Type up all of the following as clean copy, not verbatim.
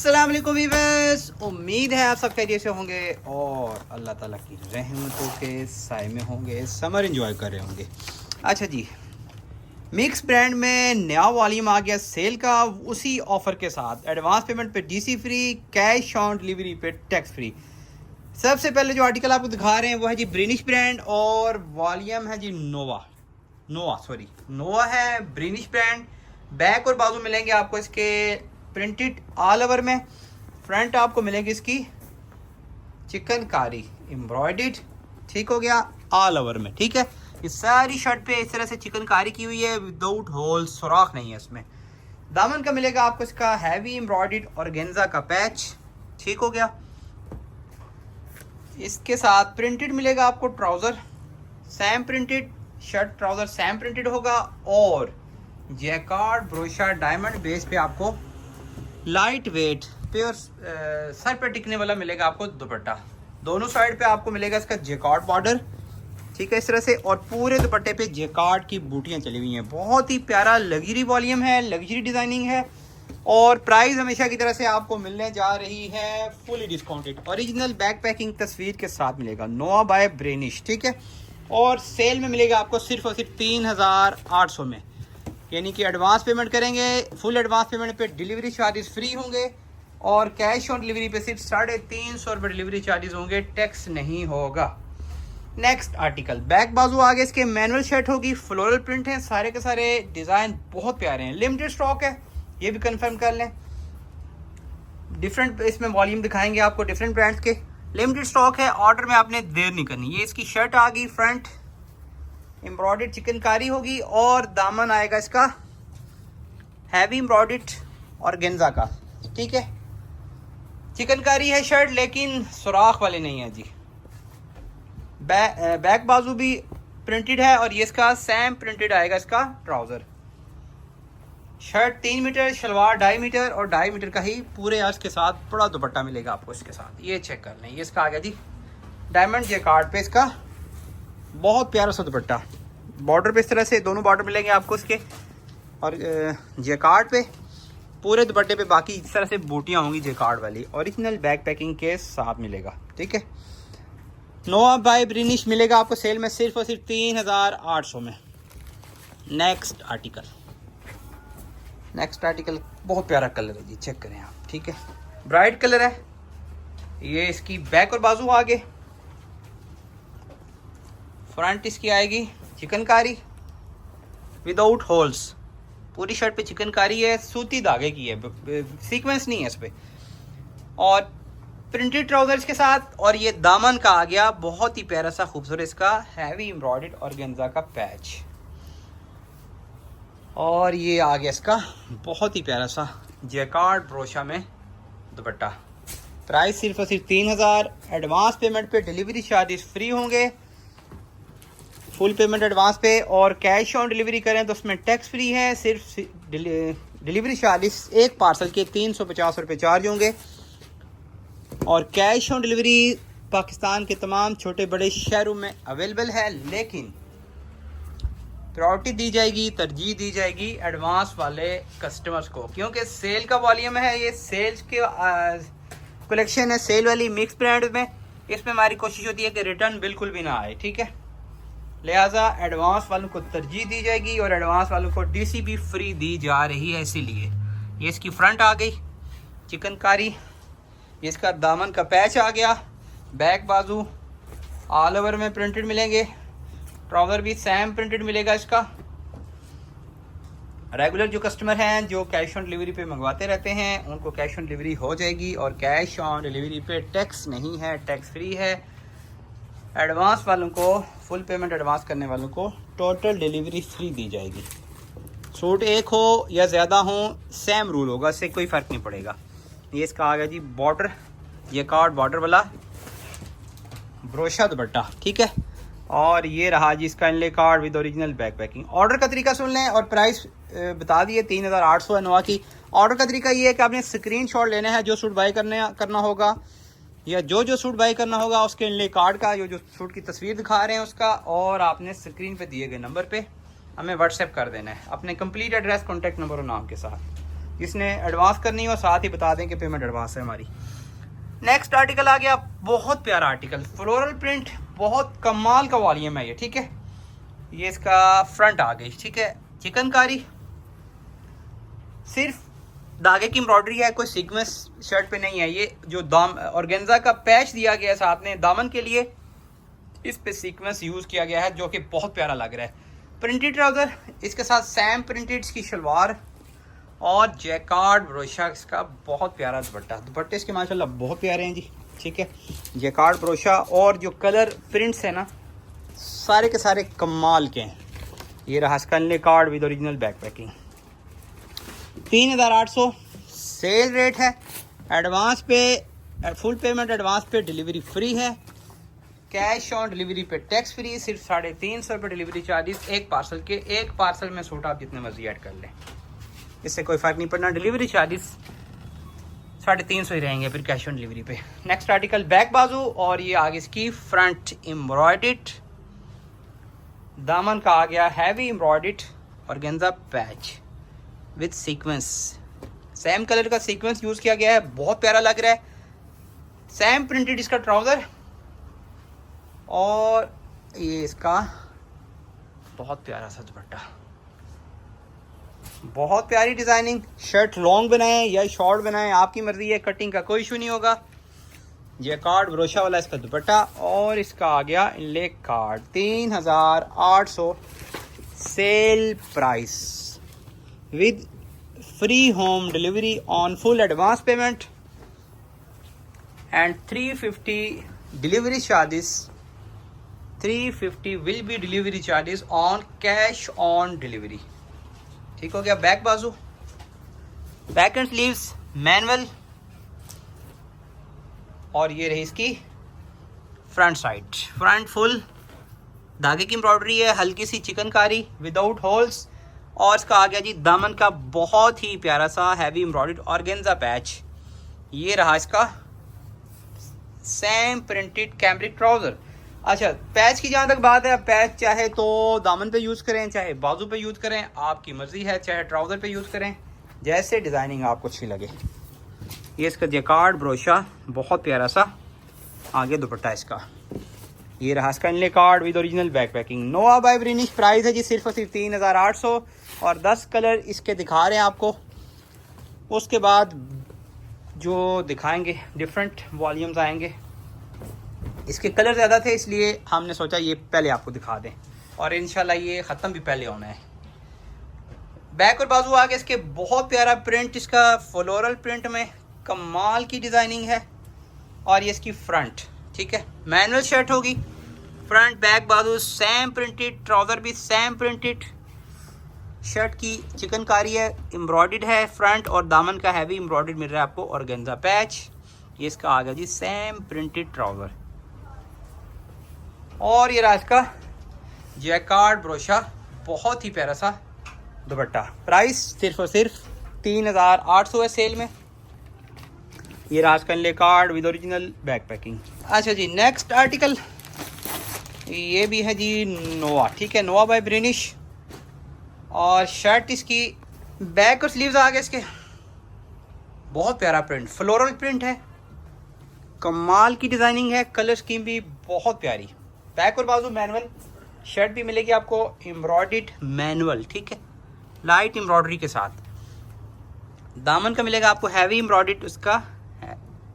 अस्सलाम वालेकुम वीवर्स, उम्मीद है आप सब खैरियत से होंगे और अल्लाह ताला की रहमतों के साए में होंगे, समर एंजॉय कर रहे होंगे। अच्छा जी, मिक्स ब्रांड में नया वॉल्यूम आ गया सेल का, उसी ऑफ़र के साथ एडवांस पेमेंट पे DC free, cash on delivery pay tax free. सबसे पहले जो आर्टिकल आपको दिखा रहे हैं वो है जी ब्रिनिश ब्रांड और वॉल्यूम है जी नोवा है, ब्रिनिश ब्रांड। बैक और बाजू मिलेंगे आपको इसके प्रिंटेड ऑल ओवर में। फ्रंट आपको मिलेगी इसकी चिकनकारी एम्ब्रॉयडर्ड, ठीक हो गया, ऑल ओवर में। ठीक है, इस सारी शर्ट पे इस तरह से चिकनकारी की हुई है, विदाउट होल, सुराख नहीं है इसमें। दामन का मिलेगा आपको इसका हैवी एम्ब्रॉयडर्ड ऑर्गेन्जा का पैच, ठीक हो गया। इसके साथ प्रिंटेड मिलेगा आपको trouser, Sam printed shirt, trouser Sam printed होगा और जैकार्ड ब्रोशा डायमंड बेस पे आपको लाइट वेट प्योर सर पे टिकने वाला मिलेगा आपको दुपट्टा। दोनों साइड पे आपको मिलेगा इसका जैकार्ड बॉर्डर, ठीक है, इस तरह से। और पूरे दुपट्टे पे जैकार्ड की बूटियां चली हुई हैं। बहुत ही प्यारा लग्जरी वॉल्यूम है, लग्जरी डिजाइनिंग है और प्राइस हमेशा की तरह से आपको मिलने जा रही है fully discounted. Original back packing तस्वीर के साथ मिलेगा, नोवा बाय ब्रेनिश, ठीक है। और सेल में मिलेगा आपको सिर्फ और सिर्फ 3800 में, यानी कि एडवांस पेमेंट करेंगे, फुल एडवांस पेमेंट पे डिलीवरी चार्जेस फ्री होंगे और कैश ऑन डिलीवरी पे सिर्फ 350 रुपये डिलीवरी चार्जेस होंगे, टैक्स नहीं होगा। नेक्स्ट आर्टिकल, बैक बाजू आगे इसके मैनुअल शर्ट होगी, फ्लोरल प्रिंट है, सारे के सारे डिज़ाइन बहुत प्यारे हैं, लिमिटेड स्टॉक है, ये भी कंफर्म कर लें। डिफरेंट इसमें वॉल्यूम दिखाएंगे आपको डिफरेंट ब्रांड्स के, लिमिटेड स्टॉक है, ऑर्डर में आपने देर नहीं करनी। ये इसकी शर्ट आ गई, फ्रंट एम्ब्रॉयडर्ड चिकनकारी होगी और दामन आएगा इसका हैवी एम्ब्रॉयडर्ड ऑर्गेन्जा का, ठीक है। चिकनकारी है शर्ट लेकिन सुराख वाले नहीं है जी। बैक बाजू भी प्रिंटेड है और ये इसका सैम प्रिंटेड आएगा इसका trouser. Shirt 3 metre, shalwar 2.5 metre और 2.5 मीटर का ही पूरे आज के साथ बड़ा दुपट्टा मिलेगा आपको इसके साथ। ये चेक कर लें, ये इसका आ गया जी डायमंड जैकार्ड पे इसका बहुत प्यारा सा दुपट्टा। बॉर्डर पे इस तरह से दोनों बॉर्डर मिलेंगे आपको इसके और जैकार्ड पे पूरे दुपट्टे पे बाकी इस तरह से बूटियाँ होंगी जैकार्ड वाली, ओरिजिनल बैक पैकिंग के साथ मिलेगा, ठीक है। नोवा बाय ब्रिनिश मिलेगा आपको सेल में सिर्फ और सिर्फ 3800 में। नेक्स्ट आर्टिकल बहुत प्यारा कलर है जी, चेक करें आप, ठीक है, ब्राइट कलर है। ये इसकी बैक और बाजू आगे, फ्रंट इसकी आएगी चिकनकारी विदाउट होल्स, पूरी शर्ट पे चिकनकारी है, सूती धागे की है, सीक्वेंस नहीं है इस पे, और प्रिंटेड ट्राउजर्स के साथ। और ये दामन का आ गया बहुत ही प्यारा सा खूबसूरत इसका हैवी एम्ब्रॉयडर्ड ऑर्गेन्जा का पैच और ये आ गया इसका बहुत ही प्यारा सा जैकार्ड ब्रोशा में दुपट्टा। प्राइस सिर्फ और सिर्फ 3000, एडवांस पेमेंट पे डिलीवरी चार्जेस फ्री होंगे, फुल पेमेंट एडवांस पे और कैश ऑन डिलीवरी करें तो उसमें टैक्स फ्री है। सिर्फ डिलीवरी चार्जेस एक पार्सल के 350 रुपये चार्ज होंगे और कैश ऑन डिलीवरी पाकिस्तान के तमाम छोटे बड़े शहरों में अवेलेबल है, लेकिन प्रायोरिटी दी जाएगी, तरजीह दी जाएगी एडवांस वाले कस्टमर्स को, क्योंकि सेल का वॉल्यूम है, ये सेल्स के कलेक्शन है सेल वाली मिक्स ब्रांड में। इसमें हमारी कोशिश होती है कि रिटर्न बिल्कुल भी ना आए, ठीक है। लिहाजा एडवांस वालों को तरजीह दी जाएगी और एडवांस वालों को डीसी भी फ्री दी जा रही है, इसीलिए। ये इसकी फ्रंट आ गई चिकनकारी, ये इसका दामन का पैच आ गया, बैक बाजू ऑल ओवर में प्रिंटेड मिलेंगे, ट्राउज़र भी सैम प्रिंटेड मिलेगा इसका। रेगुलर जो कस्टमर हैं जो कैश ऑन डिलीवरी पे मंगवाते रहते हैं उनको कैश ऑन डिलीवरी हो जाएगी और cash on delivery pay tax नहीं है, टैक्स फ्री है। एडवांस वालों को, फुल पेमेंट एडवांस करने वालों को टोटल डिलीवरी फ्री दी जाएगी। सूट एक हो या ज़्यादा हो सेम रूल होगा, इससे कोई फ़र्क नहीं पड़ेगा। ये इसका आ गया जी बॉर्डर, ये कार्ड बॉर्डर वाला ब्रोशा दुपट्टा, ठीक है। और ये रहा जी इसका inlay card with original back packing. Order का तरीका सुन लें और प्राइस बता दिए 3800 है नोवा की। ऑर्डर का तरीका ये है कि आपने स्क्रीनशॉट लेना है जो सूट बाई करना होगा या जो सूट बाई करना होगा उसके इनले कार्ड का, जो सूट की तस्वीर दिखा रहे हैं उसका, और आपने स्क्रीन पे दिए गए नंबर पे हमें व्हाट्सएप कर देना है अपने कंप्लीट एड्रेस, कॉन्टैक्ट नंबर और नाम के साथ। किसने एडवांस करनी हो साथ ही बता दें कि पेमेंट एडवांस है हमारी। नेक्स्ट आर्टिकल आ गया, बहुत प्यारा आर्टिकल, फ्लोरल प्रिंट, बहुत कमाल का वॉल्यूम है ये, ठीक है। ये इसका फ्रंट आ गई, ठीक है, चिकनकारी, सिर्फ धागे की एम्ब्रॉयडरी है, कोई सीक्वेंस शर्ट पे नहीं है। ये जो ऑर्गेन्जा का पैच दिया गया है साथ में दामन के लिए, इस पे सीक्वेंस यूज किया गया है जो कि बहुत प्यारा लग रहा है। प्रिंटेड ट्राउजर, इसके साथ सैम प्रिंटेड की शलवार और जैकार्ड ब्रोशा, इसका बहुत प्यारा दुपट्टा। दुपट्टे इसके माशाल्लाह बहुत प्यारे हैं जी, ठीक है। जैकार्ड ब्रोशा और जो कलर प्रिंट्स है ना सारे के सारे कमाल के हैं। ये रहा स्कनले card with original back packing. 3800 sale rate है। Advance pay, full payment advance pay delivery free है। Cash on delivery pay tax free, सिर्फ 350 रुपये डिलीवरी चार्जेस एक पार्सल के। एक पार्सल में सूट आप जितने मर्जी ऐड कर लें, इससे कोई फ़र्क नहीं पड़ना। डिलीवरी चार्जेस 350 ही रहेंगे फिर कैश ऑन डिलीवरी पे। नेक्स्ट आर्टिकल बैक बाजू, और ये आगे इसकी फ्रंट एम्ब्रॉयडर्ड, दामन का आ गया heavy embroidered organza patch with sequence. Same colour का सीक्वेंस यूज़ किया गया है, बहुत प्यारा लग रहा है। सेम प्रिंटेड इसका ट्राउज़र, और ये इसका बहुत प्यारा सा दुपट्टा, बहुत प्यारी डिज़ाइनिंग। शर्ट लॉन्ग बनाएं या शॉर्ट बनाएं, आपकी मर्जी है, कटिंग का कोई इशू नहीं होगा। जैकार्ड ब्रोशा वाला इसका दुपट्टा, और इसका आ गया inlay card. 3800 sale price with free home delivery on full advance payment and 350 delivery charges. 350 will be delivery charges on cash on delivery. ठीक हो गया। बैक बाजू, बैक एंड स्लीव्स मैनुअल, और ये रही इसकी फ्रंट साइड। फ्रंट फुल धागे की एम्ब्रॉयडरी है, हल्की सी चिकनकारी विदाउट होल्स, और इसका आ गया जी दामन का बहुत ही प्यारा सा हैवी एम्ब्रॉयडर्ड ऑर्गेन्जा पैच। ये रहा इसका सेम प्रिंटेड कैमरिक ट्राउजर। अच्छा, पैच की जहाँ तक बात है, पैच चाहे तो दामन पे यूज़ करें, चाहे बाजू पे यूज़ करें, आपकी मर्जी है, चाहे ट्राउज़र पे यूज़ करें, जैसे डिज़ाइनिंग आपको अच्छी लगे। ये इसका जैकार्ड ब्रोशा, बहुत प्यारा सा आगे दुपट्टा इसका। ये रहा इसका inlay card with original back packing. नोआ बाय ब्रिनिश, प्राइस है जी सिर्फ और सिर्फ 3800, और 10 कलर इसके दिखा रहे हैं आपको। उसके बाद जो दिखाएंगे डिफरेंट वॉल्यूम्स आएंगे। इसके कलर ज़्यादा थे इसलिए हमने सोचा ये पहले आपको दिखा दें, और इंशाल्लाह ये ख़त्म भी पहले होना है। बैक और बाजू आगे इसके बहुत प्यारा प्रिंट, इसका फ्लोरल प्रिंट में कमाल की डिज़ाइनिंग है, और ये इसकी फ्रंट, ठीक है, मैनुअल शर्ट होगी। फ्रंट बैक बाजू सेम प्रिंटेड, ट्राउज़र भी सेम प्रिंटेड, शर्ट की चिकनकारी है, एम्ब्रॉयडर्ड है फ्रंट, और दामन का हैवी एम्ब्रॉयडर्ड मिल रहा है आपको ऑर्गेन्जा पैच। ये इसका आ गया जी सेम प्रिंटेड ट्राउज़र, और ये रहा इसका जैकार्ड ब्रोशा, बहुत ही प्यारा सा दुपट्टा। प्राइस सिर्फ और सिर्फ 3800 है सेल में। ये रहा इसका inlay card with original back packing. अच्छा जी, नेक्स्ट आर्टिकल ये भी है जी नोआ, ठीक है, नोआ बाय ब्रिनिश, और शर्ट इसकी बैक और स्लीव्स आ गए इसके, बहुत प्यारा प्रिंट, फ्लोरल प्रिंट है, कमाल की डिज़ाइनिंग है, कलर स्कीम भी बहुत प्यारी। बैक और बाजू मैनुअल, शर्ट भी मिलेगी आपको एम्ब्रॉयडर्ड मैनुअल, ठीक है, लाइट एम्ब्रॉयडरी के साथ। दामन का मिलेगा आपको हैवी एम्ब्रॉयडर्ड उसका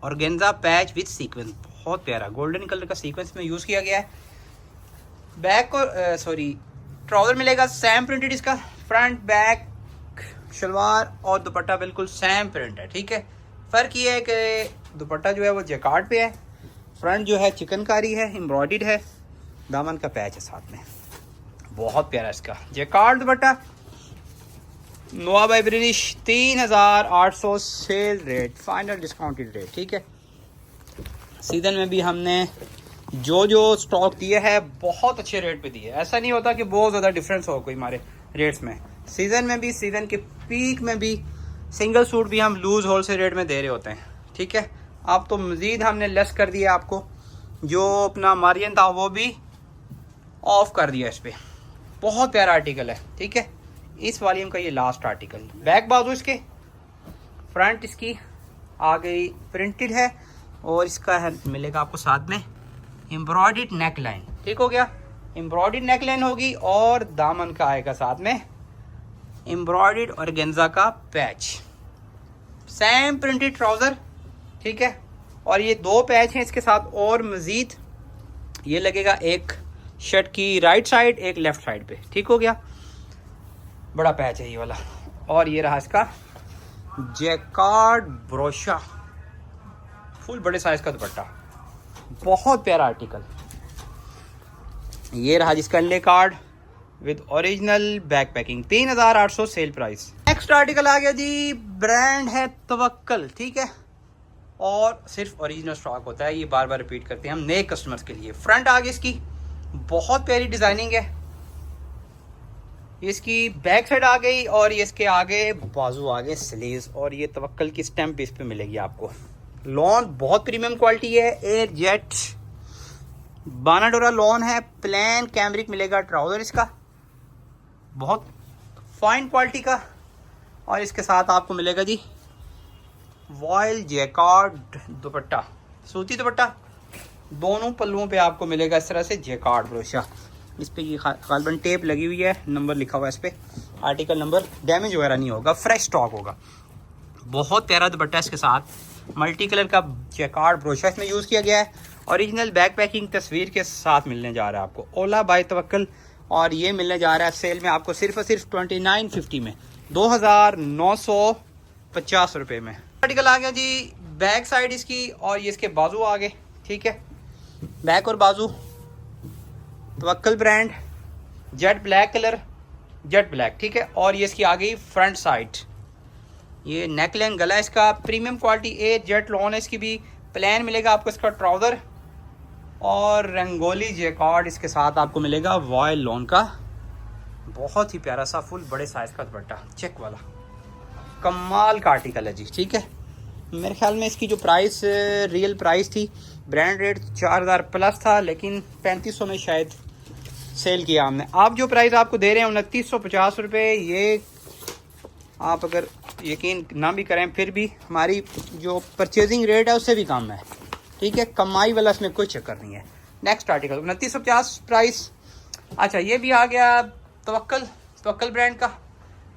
ऑर्गेन्जा पैच विद सीक्वेंस, बहुत प्यारा गोल्डन कलर का सीक्वेंस में यूज़ किया गया है। बैक और ट्राउज़र मिलेगा सेम प्रिंटेड, इसका फ्रंट बैक शलवार और दुपट्टा बिल्कुल सेम प्रिंट है, ठीक है। फ़र्क ये है कि दुपट्टा जो है वो जैकार्ड पे है, फ्रंट जो है चिकनकारी है, एम्ब्रॉयडर्ड है, दामन का पैच है साथ में, बहुत प्यारा इसका जैकार्ड दुपट्टा। नोआ बाय ब्रिनिश 3800 sale rate, final discounted rate, ठीक है। सीज़न में भी हमने जो स्टॉक दिया है बहुत अच्छे रेट पे दिए, ऐसा नहीं होता कि बहुत ज़्यादा डिफरेंस हो कोई हमारे रेट्स में। सीज़न में भी, सीज़न के पीक में भी सिंगल सूट भी हम लूज़ होल सेल रेट में दे रहे होते हैं, ठीक है। अब तो मज़ीद हमने लेस कर दिया आपको, जो अपना मार्जिन था वो भी ऑफ कर दिया इस पर। बहुत प्यारा आर्टिकल है, ठीक है। इस वॉल्यूम का ये लास्ट आर्टिकल। बैक बाजू इसके फ्रंट इसकी आ गई प्रिंटेड है और इसका है मिलेगा आपको साथ में एम्ब्रॉयडर्ड नेक लाइन। ठीक हो गया, एम्ब्रॉयडर्ड नेक लाइन होगी और दामन का आएगा साथ में एम्ब्रॉयडर्ड ऑर्गेन्जा का पैच, सेम प्रिंटेड ट्राउज़र। ठीक है, और ये 2 पैच हैं इसके साथ और मज़ीद ये लगेगा एक शर्ट की राइट साइड एक लेफ्ट साइड पे। ठीक हो गया, बड़ा पैच है ये वाला। और ये रहा इसका जैकार्ड ब्रोशा, फुल बड़े साइज का दुपट्टा, बहुत प्यारा आर्टिकल। ये रहा जिसका ले card with original back packing, 3800 sale price. Next article आ गया जी, ब्रांड है तवक्कल। ठीक है, और सिर्फ ओरिजिनल स्टॉक होता है, ये बार बार रिपीट करते हैं हम नए कस्टमर्स के लिए। फ्रंट आगे इसकी बहुत प्यारी डिजाइनिंग है, इसकी बैक साइड आ गई और ये इसके आगे बाजू आगे स्लीव्स, और ये तवक्कल की स्टैम्प इस पे मिलेगी आपको। लॉन बहुत प्रीमियम क्वालिटी है, एयर जेट बानाडोरा लॉन है, प्लेन कैमरिक मिलेगा ट्राउजर इसका, बहुत फाइन क्वालिटी का। और इसके साथ आपको मिलेगा जी वॉयल जैकार्ड दुपट्टा, सूती दुपट्टा, दोनों पल्लुओं पे आपको मिलेगा इस तरह से जैकार्ड ब्रोशा। इस पे ये गालबन टेप लगी हुई है, नंबर लिखा हुआ है इस पे, आर्टिकल नंबर, डैमेज वगैरह नहीं होगा, फ्रेश स्टॉक होगा। बहुत प्यारा दुपट्टा इसके साथ मल्टी कलर का जैकार्ड ब्रोशा इसमें यूज़ किया गया है। ओरिजिनल बैक पैकिंग तस्वीर के साथ मिलने जा रहा है आपको, ओला बाय तवक्कल, और ये मिलने जा रहा है सेल में आपको सिर्फ और सिर्फ 2950 में, 2950 रुपये में। आर्टिकल आ गया जी, बैक साइड इसकी और ये इसके बाजू आ गए। ठीक है, बैक और बाजू Tawakkal brand, jet black colour, jet black. ठीक है, और ये इसकी आ गई फ्रंट साइड, ये नेकलाइन गला इसका प्रीमियम क्वालिटी, ए जेट लॉन है इसकी भी, प्लेन मिलेगा आपको इसका ट्राउज़र, और रंगोली जैकार्ड इसके साथ आपको मिलेगा वॉयल लॉन का, बहुत ही प्यारा सा फुल बड़े साइज का दुपट्टा, चेक वाला, कमाल का आर्टिकल है जी। ठीक है, मेरे ख्याल में इसकी जो प्राइस रियल प्राइस थी, ब्रांड रेट 4000 प्लस था, लेकिन 3500 में शायद सेल किया हमने। आप जो प्राइस आपको दे रहे हैं 2950 रुपये, ये आप अगर यकीन ना भी करें फिर भी हमारी जो परचेजिंग रेट है उससे भी कम है। ठीक है, कमाई वाला इसमें कोई चक्कर नहीं है। Next article 2950 price. अच्छा, ये भी आ गया तवक्कल ब्रांड का,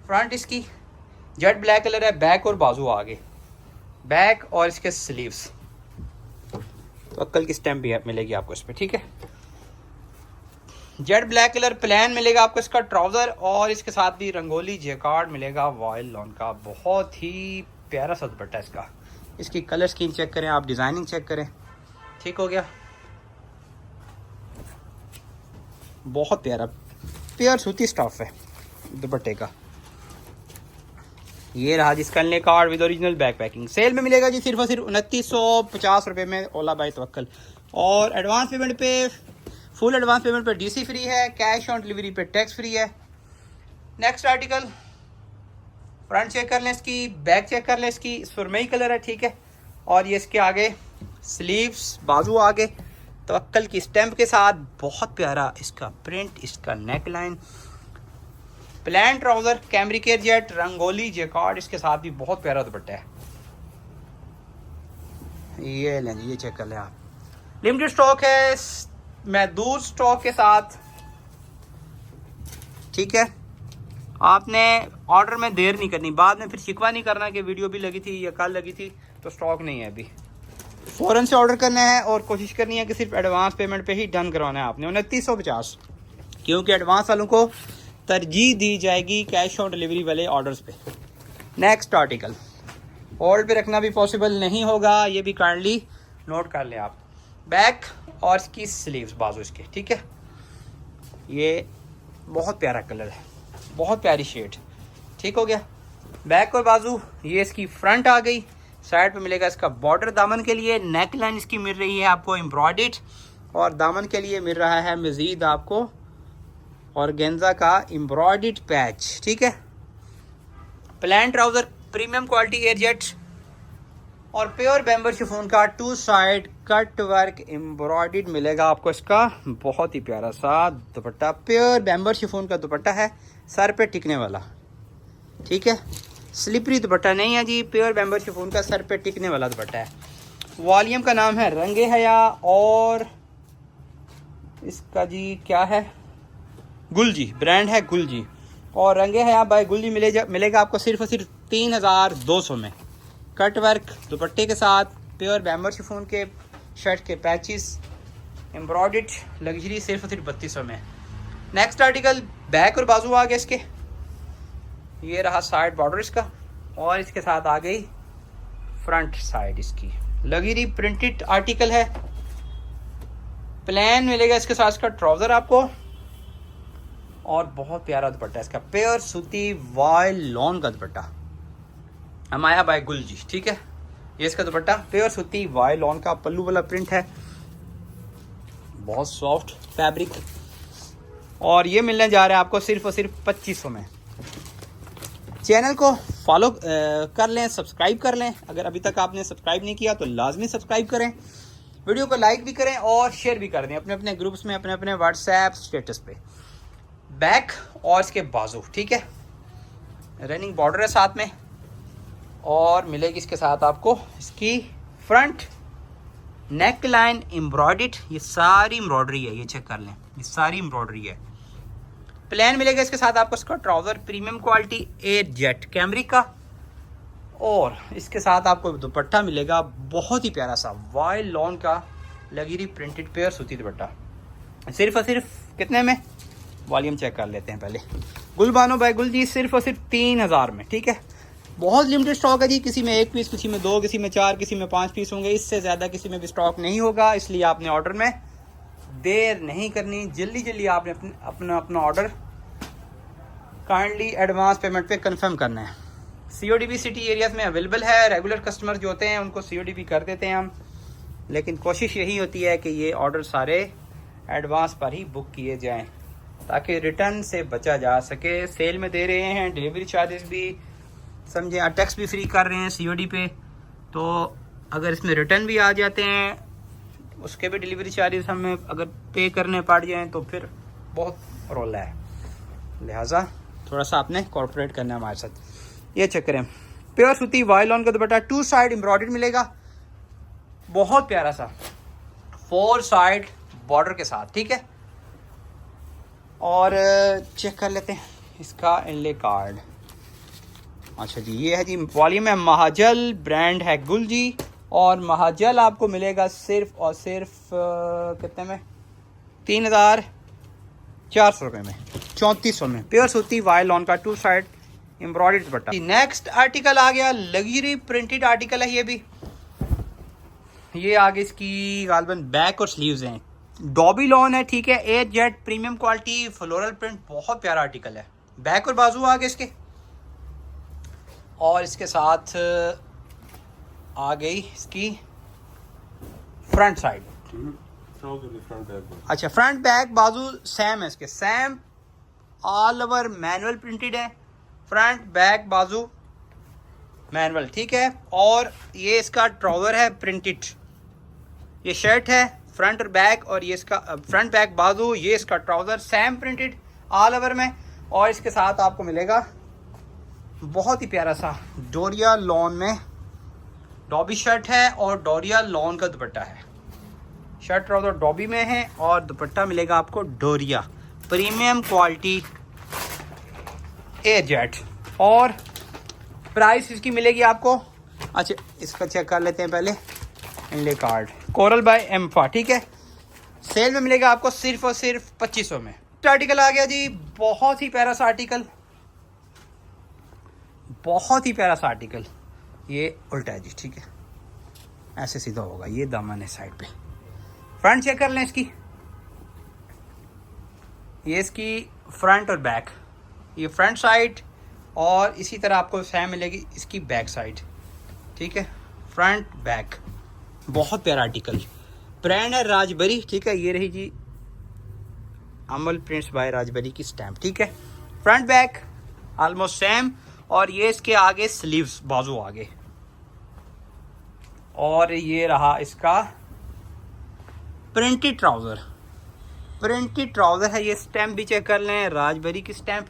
फ्रंट इसकी जेट ब्लैक कलर है, बैक और बाजू आगे, बैक और इसके स्लीव्स तवक्कल की स्टैम्प भी मिलेगी आपको इस पर। ठीक है, जेट ब्लैक कलर, प्लेन मिलेगा आपको इसका ट्राउज़र, और इसके साथ भी रंगोली जैकार्ड मिलेगा वॉयल लॉन का, बहुत ही प्यारा सा दुपट्टा इसका। इसकी कलर स्कीम चेक करें आप, डिज़ाइनिंग चेक करें। ठीक हो गया, बहुत प्यारा प्योर सूती स्टफ है दुपट्टे का। ये रहा जिसका ले card with original back packing, sale में मिलेगा जी सिर्फ और सिर्फ 2950 रुपये में, ओला बाय तवक्कल। और एडवांस पेमेंट पे, फुल एडवांस पेमेंट पे डीसी फ्री है, cash on delivery pay tax free है। नेक्स्ट आर्टिकल, फ्रंट चेक कर लें इसकी, बैक चेक कर लें इसकी, सुरमई कलर है। ठीक है, और ये इसके आगे स्लीव्स, बाजू आगे तवक्कल की स्टैम्प के साथ, बहुत प्यारा इसका प्रिंट, इसका neck line, plain trouser, cambric air jet, rangoli jacquard इसके साथ भी बहुत प्यारा दुपट्टा है। ये लें, ये चेक कर लें आप, लिमिटेड स्टॉक है, महदूद स्टॉक के साथ। ठीक है, आपने ऑर्डर में देर नहीं करनी, बाद में फिर शिकवा नहीं करना कि वीडियो भी लगी थी या कल लगी थी तो स्टॉक नहीं है अभी। फ़ौरन से ऑर्डर करना है और कोशिश करनी है कि सिर्फ एडवांस पेमेंट पे ही डन करवाना है आपने, 2950, क्योंकि एडवांस वालों को तरजीह दी जाएगी कैश ऑन डिलीवरी वाले ऑर्डर्स पे। नेक्स्ट आर्टिकल, होल्ड पे रखना भी पॉसिबल नहीं होगा, ये भी काइंडली नोट कर लें आप। बैक और इसकी स्लीव्स, बाजू इसके। ठीक है, ये बहुत प्यारा कलर है, बहुत प्यारी शेड। ठीक हो गया, बैक और बाजू, ये इसकी फ्रंट आ गई, साइड पे मिलेगा इसका बॉर्डर दामन के लिए, नेक लाइन इसकी मिल रही है आपको एम्ब्रॉयडर्ड, और दामन के लिए मिल रहा है मज़ीद आपको ऑर्गेन्जा का एम्ब्रॉयडर्ड पैच। ठीक है, plane trouser, premium quality air jet, और प्योर बैम्बर शिफॉन का 2 साइड कट वर्क एम्ब्रॉयडर्ड मिलेगा आपको इसका, बहुत ही प्यारा सा दुपट्टा, प्योर बैम्बर शिफॉन का दुपट्टा है, सर पे टिकने वाला। ठीक है, स्लिपरी दुपट्टा नहीं है जी, प्योर बैम्बू शिफॉन का सर पे टिकने वाला दुपट्टा है। वॉल्यूम का नाम है रंगे हया और इसका जी क्या है, गुलजी, ब्रांड है गुलजी। और रंगे हया बाय गुलजी मिलेगा आपको सिर्फ और सिर्फ 3200 में। कट वर्क दुपट्टे के साथ, प्योर बैम्बू शिफॉन के शर्ट के पैचेस, एम्ब्रॉयडर्ड लग्जरी, सिर्फ और सिर्फ 3200 में। नेक्स्ट आर्टिकल बैक और बाजू आ गए इसके, ये रहा साइड बॉर्डर इसका, और इसके साथ आ गई फ्रंट साइड इसकी। लग्जरी प्रिंटेड आर्टिकल है, प्लेन मिलेगा इसके साथ इसका ट्राउजर आपको, और बहुत प्यारा दुपट्टा इसका, प्योर सूती वाइल लॉन का दुपट्टा, अमाया बाय गुलजी। ठीक है, ये इसका दुपट्टा प्योर सूती वाइल लॉन का, पल्लू वाला प्रिंट है, बहुत सॉफ्ट फैब्रिक, और ये मिलने जा रहा है आपको सिर्फ और सिर्फ 2500 में। चैनल को फॉलो कर लें, सब्सक्राइब कर लें। अगर अभी तक आपने सब्सक्राइब नहीं किया तो लाजमी सब्सक्राइब करें, वीडियो को लाइक भी करें और शेयर भी कर दें अपने अपने ग्रुप्स में, अपने अपने व्हाट्सएप स्टेटस पे। बैक और इसके बाजू, ठीक है, रनिंग बॉर्डर है साथ में, और मिलेगी इसके साथ आपको इसकी फ्रंट नेक लाइन एम्ब्रॉयडर्ड, ये सारी एम्ब्रॉयडरी है, ये चेक कर लें, ये सारी एम्ब्रॉयडरी है। प्लेन मिलेगा इसके साथ आपको इसका trouser, premium quality air jet cambric का, और इसके साथ आपको दुपट्टा मिलेगा बहुत ही प्यारा सा वाइल लॉन का लग्जरी प्रिंटेड पेयर सूती दुपट्टा, सिर्फ और सिर्फ कितने में, वॉल्यूम चेक कर लेते हैं पहले। गुलबानो बाय गुलजी सिर्फ और सिर्फ 3000 में। ठीक है, बहुत लिमिटेड स्टॉक है जी, किसी में 1 पीस, किसी में 2, किसी में 4, किसी में 5 पीस होंगे, इससे ज़्यादा किसी में भी स्टॉक नहीं होगा, इसलिए आपने ऑर्डर में देर नहीं करनी, जल्दी जल्दी आपने अपना ऑर्डर काइंडली एडवांस पेमेंट पे कंफर्म करना है। COD भी सिटी एरियाज में अवेलेबल है, रेगुलर कस्टमर जो होते हैं उनको COD भी कर देते हैं हम, लेकिन कोशिश यही होती है कि ये ऑर्डर सारे एडवांस पर ही बुक किए जाएं ताकि रिटर्न से बचा जा सके। सेल में दे रहे हैं, डिलीवरी चार्जेस भी समझें, टैक्स भी फ्री कर रहे हैं COD पे, तो अगर इसमें रिटर्न भी आ जाते हैं उसके भी डिलीवरी चार्जेस हमें अगर पे करने पड़ जाएँ तो फिर बहुत रोला है, लिहाजा थोड़ा सा आपने कॉर्पोरेट करना है हमारे साथ। ये चेक करें, प्योर सूती वाइलॉन का दुपट्टा, 2 साइड एम्ब्रॉयडर्ड मिलेगा, बहुत प्यारा सा 4 साइड बॉर्डर के साथ। ठीक है, और चेक कर लेते हैं इसका इनले कार्ड। अच्छा जी, ये है जी, वॉल्यूम है महाजल, ब्रांड है गुलजी, और महाजल आपको मिलेगा सिर्फ और सिर्फ कितने में, 3400 रुपये में, 3400 में, प्योर सूती वाइलॉन का 2 side embroidered dupatta. Next article आ गया, लग्जरी प्रिंटेड आर्टिकल है, ये भी, ये आगे इसकी गालबन बैक और स्लीव्स हैं, डॉबी लॉन है। ठीक है, air jet premium quality floral print, बहुत प्यारा आर्टिकल है। बैक और बाजू आगे इसके, और इसके साथ आ गई इसकी फ्रंट साइड। अच्छा, फ्रंट बैक बाजू सेम है इसके, same all over manual printed है, फ्रंट बैक बाजू मैनुअल। ठीक है, और ये इसका ट्राउजर है प्रिंटेड, ये शर्ट है फ्रंट और बैक, और ये इसका फ्रंट बैक बाजू, ये इसका trouser same printed all over में, और इसके साथ आपको मिलेगा बहुत ही प्यारा सा डोरिया लॉन में डॉबी शर्ट है, और डोरिया लॉन का दुपट्टा है। शर्ट ट्राउजर डॉबी में है और दुपट्टा मिलेगा आपको डोरिया प्रीमियम क्वालिटी एयर जेट, और प्राइस इसकी मिलेगी आपको, अच्छा इसका चेक कर लेते हैं पहले, इनले कार्ड कोरल बाय एम्फा। ठीक है, सेल में मिलेगा आपको सिर्फ और सिर्फ 2500 में। आर्टिकल आ गया जी, बहुत ही प्यारा सा आर्टिकल, बहुत ही प्यारा सा आर्टिकल, ये उल्टा है जी। ठीक है, ऐसे सीधा होगा, ये दामन है साइड पे। फ्रंट चेक कर लें इसकी, ये इसकी फ्रंट और बैक, ये फ्रंट साइड, और इसी तरह आपको सेम मिलेगी इसकी बैक साइड। ठीक है, फ्रंट बैक, बहुत प्यारा आर्टिकल, ब्रांड है राजबरी। ठीक है, ये रही जी अमल प्रिंट्स बाय राजबरी की स्टैम्प। ठीक है, फ्रंट बैक ऑलमोस्ट सेम, और ये इसके आगे स्लीव्स बाजू आगे, और ये रहा इसका प्रिंटेड ट्राउज़र, प्रिंटेड ट्राउज़र है, ये स्टैम्प भी चेक कर लें, राजबरी की स्टैम्प,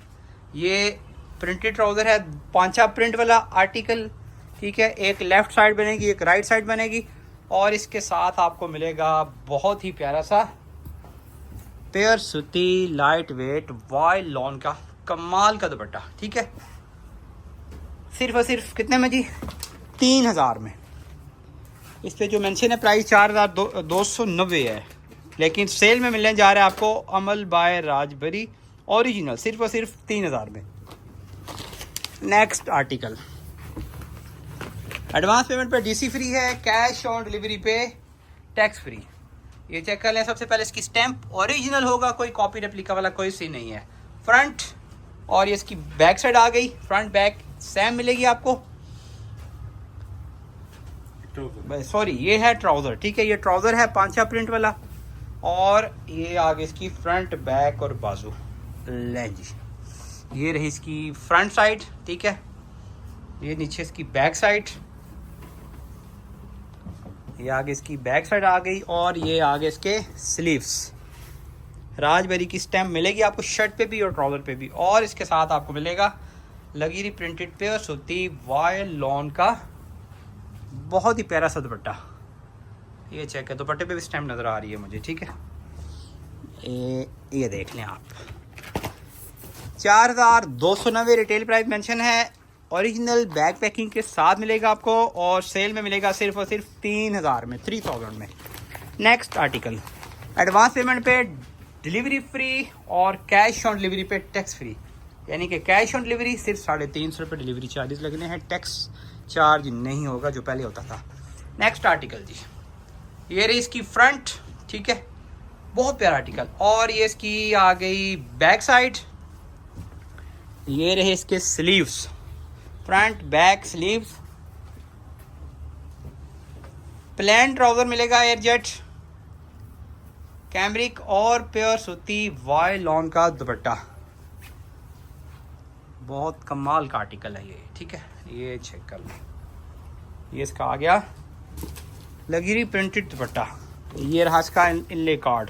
ये प्रिंटेड ट्राउज़र है, पांचा प्रिंट वाला आर्टिकल, ठीक है। एक लेफ़्ट साइड बनेगी, एक राइट साइड बनेगी, और इसके साथ आपको मिलेगा बहुत ही प्यारा सा पेयर सूती लाइट वेट वाइल्ड लॉन का कमाल का दुपट्टा, ठीक है। सिर्फ और सिर्फ कितने में जी? 3000 में। इस पे जो मेंशन है प्राइस 4290 है, लेकिन सेल में मिलने जा रहा है आपको अमल बाय राजबरी ओरिजिनल सिर्फ और सिर्फ 3000 में। नेक्स्ट आर्टिकल, एडवांस पेमेंट पे डीसी फ्री है, cash on delivery pay tax free. ये चेक कर लें। सबसे पहले इसकी स्टैंप ओरिजिनल होगा, कोई कॉपी रेप्लिका वाला कोई सीन नहीं है। फ्रंट और ये इसकी बैक साइड आ गई, फ्रंट बैक सेम मिलेगी आपको। सॉरी, ये है ट्राउज़र, ठीक है। ये ट्राउज़र है पांचा प्रिंट वाला, और ये आगे इसकी फ्रंट बैक और बाजू ले जी। ये रही इसकी फ्रंट साइड, ठीक है। ये नीचे इसकी बैक साइड, ये आगे इसकी बैक साइड आ गई, और ये आगे इसके स्लीव्स। राजबरी की स्टैम्प मिलेगी आपको शर्ट पे भी और ट्राउज़र पे भी, और इसके साथ आपको मिलेगा लगीरी प्रिंटेड पेयर सूती वाइल्ड लॉन का बहुत ही प्यारा सा दुपट्टा। ये चेक है, दुपट्टे पे भी स्टैम्प नज़र आ रही है मुझे, ठीक है। ये देख लें आप, 4290 रिटेल प्राइस मेंशन है। ओरिजिनल बैग पैकिंग के साथ मिलेगा आपको, और सेल में मिलेगा सिर्फ और सिर्फ 3000 में, 3000 में। नेक्स्ट आर्टिकल, एडवांस पेमेंट पे डिलीवरी फ्री और cash on delivery pay tax free. यानी कि कैश ऑन डिलीवरी सिर्फ 350 रुपये डिलीवरी चार्जेस लगने हैं, टैक्स चार्ज नहीं होगा जो पहले होता था। नेक्स्ट आर्टिकल जी, ये रही इसकी फ्रंट, ठीक है, बहुत प्यारा आर्टिकल। और ये इसकी आ गई बैक साइड, ये रहे इसके sleeves, front back sleeves. Plane trouser मिलेगा एयरजेट कैमरिक, और प्योर सूती वाइल्ड लॉन का दुपट्टा। बहुत कमाल का आर्टिकल है ये, ठीक है। ये चेक कर लो, ये इसका आ गया लगीरी प्रिंटेड दुपट्टा। ये रहा इसका इनले कार्ड।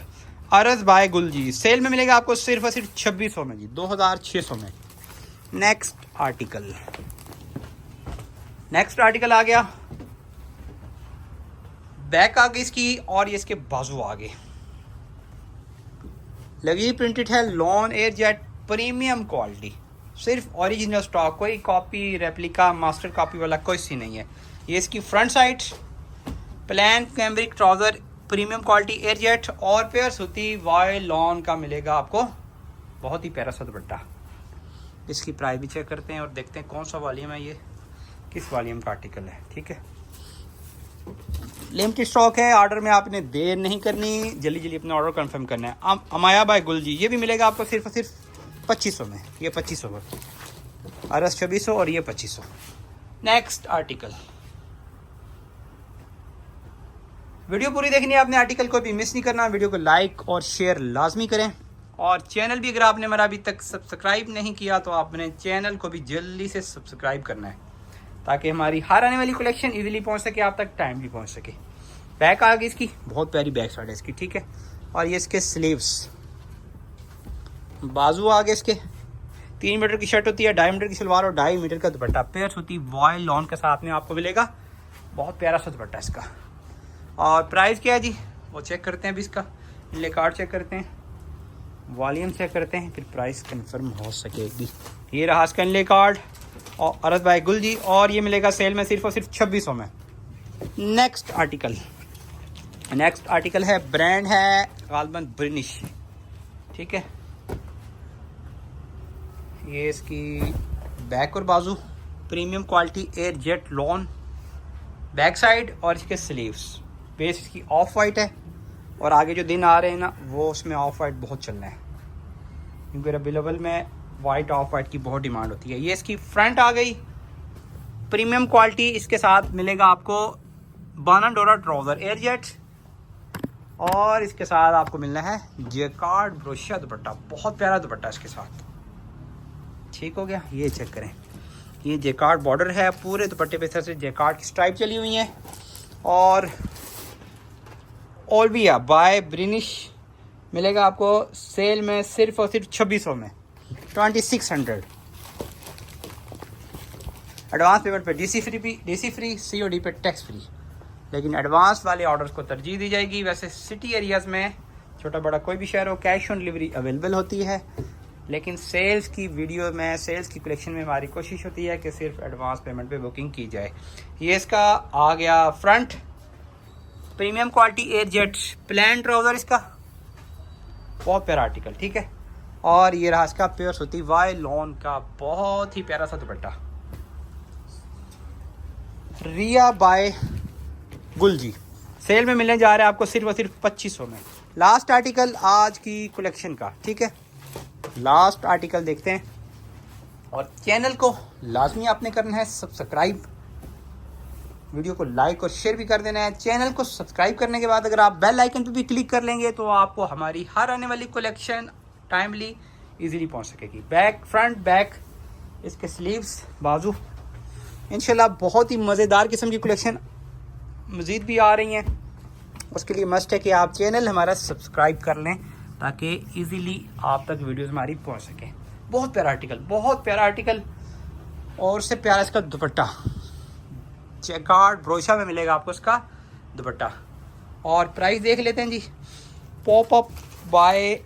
अरज बाय गुल जी, सेल में मिलेगा आपको सिर्फ और सिर्फ 2600 में जी, 2600 में। नेक्स्ट आर्टिकल, आ गया, बैक आ गई इसकी, और ये इसके बाजू आ गए। लगीरी प्रिंटेड है, लॉन एयरजेट प्रीमियम क्वालिटी, सिर्फ ओरिजिनल स्टॉक, कोई कॉपी रेप्लिका मास्टर कॉपी वाला कोई सी नहीं है। ये इसकी front side, plan cambric trouser premium quality airjet, और पेयर सूती वाइल्ड लॉन का मिलेगा आपको बहुत ही प्यारा सा दुपट्टा। इसकी प्राइस भी चेक करते हैं और देखते हैं कौन सा वॉल्यूम है, ये किस वॉल्यूम का आर्टिकल है, ठीक है। लिमिटेड स्टॉक है, ऑर्डर में आपने देर नहीं करनी, जल्दी जल्दी अपना ऑर्डर कंफर्म करना है। अमाया बाय गुल जी, ये भी मिलेगा आपको सिर्फ और सिर्फ 2500 में, ये 2500 में, अरस 2600 और ये 2500। नेक्स्ट आर्टिकल, वीडियो पूरी देखनी है आपने, आर्टिकल को भी मिस नहीं करना। वीडियो को लाइक और शेयर लाजमी करें, और चैनल भी अगर आपने हमारा अभी तक सब्सक्राइब नहीं किया तो आपने चैनल को भी जल्दी से सब्सक्राइब करना है, ताकि हमारी हर आने वाली कलेक्शन इजीली पहुंच सके, आप तक टाइम भी पहुंच सके। बैक आ गई इसकी, बहुत प्यारी बैक साइड है इसकी, ठीक है। और ये इसके स्लीव्स, बाजू आ गए इसके। 3 मीटर की शर्ट होती है, 2.5 मीटर की सलवार और 2.5 मीटर का दुपट्टा। पेयर होती वाइल्ड लॉन के साथ में आपको मिलेगा, बहुत प्यारा सा दुपट्टा इसका। और प्राइस क्या है जी, वो चेक करते हैं अभी, इसका इनले कार्ड चेक करते हैं, वॉल्यूम चेक करते हैं, फिर प्राइस कंफर्म हो सकेगी। ये रहा इसका इनले कार्ड, और अरज बाय गुल जी, और ये मिलेगा सेल में सिर्फ और सिर्फ 2600 में। नेक्स्ट आर्टिकल है, ब्रांड है गालबन ब्रिनिश, ठीक है। ये इसकी बैक और बाजू premium quality air jet lawn, back side और इसके स्लीव्स। बेस इसकी ऑफ वाइट है, और आगे जो दिन आ रहे हैं ना वो उसमें ऑफ वाइट बहुत चल रहा है, क्योंकि रबी अव्वल में वाइट ऑफ वाइट की बहुत डिमांड होती है। ये इसकी फ्रंट आ गई, प्रीमियम क्वालिटी, इसके साथ मिलेगा आपको बानाडोरा ट्राउज़र एयरजेट, और इसके साथ आपको मिलना है जैकार्ड ब्रोशिया दुपट्टा, बहुत प्यारा दुपट्टा इसके साथ, ठीक हो गया। ये चेक करें, ये जैकार्ड बॉर्डर है, पूरे दुपट्टे पे से जैकार्ड की स्ट्राइप चली हुई है। और ओल्विया बाय ब्रिनिश मिलेगा आपको सेल में सिर्फ और सिर्फ 2600 में, 2600। एडवांस पेमेंट पे डीसी फ्री, COD पे टैक्स फ्री, लेकिन एडवांस वाले ऑर्डर्स को तरजीह दी जाएगी। वैसे सिटी एरियाज़ में छोटा बड़ा कोई भी शहर हो, कैश ऑन डिलीवरी अवेलेबल होती है, लेकिन सेल्स की वीडियो में, सेल्स की कलेक्शन में हमारी कोशिश होती है कि सिर्फ एडवांस पेमेंट पे बुकिंग की जाए। ये इसका आ गया front premium quality airjet plan trouser, इसका बहुत प्यारा आर्टिकल, ठीक है। और ये रहा इसका प्योर सूती वाई लॉन का बहुत ही प्यारा सा दुपट्टा, रिया बाय गुलजी, सेल में मिलने जा रहा है आपको सिर्फ और सिर्फ 2500 में। लास्ट आर्टिकल आज की कलेक्शन का, ठीक है, लास्ट आर्टिकल देखते हैं। और चैनल को लाजमी आपने करना है सब्सक्राइब, वीडियो को लाइक और शेयर भी कर देना है। चैनल को सब्सक्राइब करने के बाद अगर आप बेल आइकन पे भी क्लिक कर लेंगे तो आपको हमारी हर आने वाली कलेक्शन टाइमली इजीली पहुंच सकेगी। बैक, फ्रंट, बैक, इसके स्लीव्स, बाजू, इंशाल्लाह बहुत ही मज़ेदार किस्म की कलेक्शन मज़ीद भी आ रही हैं। उसके लिए मस्ट है कि आप चैनल हमारा सब्सक्राइब कर लें ताकि इजीली आप तक वीडियोस हमारी पहुंच सकें। बहुत प्यारा आर्टिकल, बहुत प्यारा आर्टिकल, और उससे प्यारा इसका दुपट्टा, चेकार्ड ब्रोशा में मिलेगा आपको इसका दुपट्टा। और प्राइस देख लेते हैं जी। पॉप अप बाय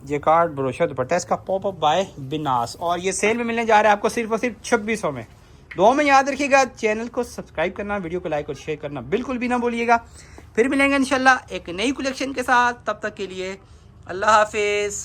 जेकार्ड ब्रोशा दुपट्टा, इसका पॉप अप बाय बिनास, और ये सेल में मिलने जा रहा है आपको सिर्फ और सिर्फ 2600 में। दो में याद रखिएगा, चैनल को सब्सक्राइब करना, वीडियो को लाइक और शेयर करना बिल्कुल भी ना भूलिएगा। फिर मिलेंगे इंशाल्लाह एक नई कलेक्शन के साथ, तब तक के लिए अल्लाह हाफिज़।